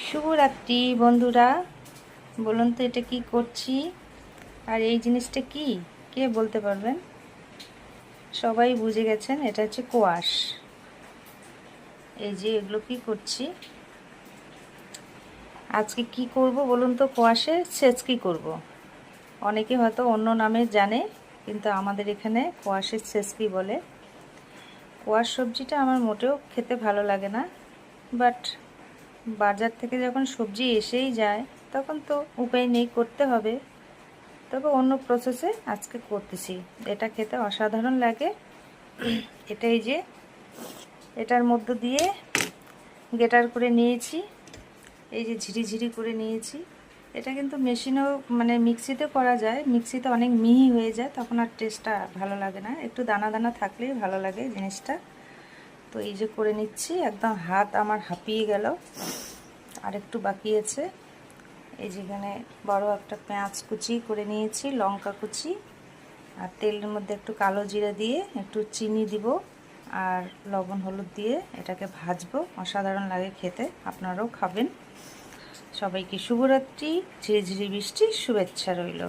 শুভরাত্রি বন্ধুরা। বলুন তো এটা কি করছি, আর এই জিনিসটা কি, কে বলতে পারবেন? সবাই বুঝে গেছেন, এটা হচ্ছে কোয়াশ। এই যে এগুলো কি করছি, আজকে কি করব বলুন তো? কোয়াশের ছেচকি করব। অনেকে হয়তো অন্য নামে জানে, কিন্তু আমাদের এখানে কোয়াশের ছেচকি বলে। কোয়াশ সবজিটা আমার মোটেও খেতে ভালো লাগে না, বাট বাজার থেকে যখন সবজি এসেই যায় তখন তো উপায় নেই, করতে হবে। তবে অন্য প্রসেসে আজকে করতেছি। এটা খেতে অসাধারণ লাগে। এটা এই যে এটার মধ্য দিয়ে গ্রেটার করে নিয়েছি, এই যে ঝিরিঝিরি করে নিয়েছি। এটা কিন্তু মেশিনেও মানে মিক্সিতে করা যায়, মিক্সিতে অনেক মিহি হয়ে যায়, তখন আর টেস্টটা ভালো লাগে না, একটু দানা দানা থাকলেই ভালো লাগে জিনিসটা। তো এই যে করে নিচ্ছি, একদম হাত আমার হাঁপিয়ে গেল, আর একটু বাকি আছে। এই যেখানে বড় একটা পেঁয়াজ কুচি করে নিয়েছি, লঙ্কা কুচি, আর তেলের মধ্যে একটু কালো জিরা দিয়ে একটু চিনি দিব, আর লবণ হলুদ দিয়ে এটাকে ভাজবো। অসাধারণ লাগে খেতে, আপনারাও খাবেন। সবাইকে শুভরাত্রি, ঝিরিঝিরি বৃষ্টির শুভেচ্ছা রইল।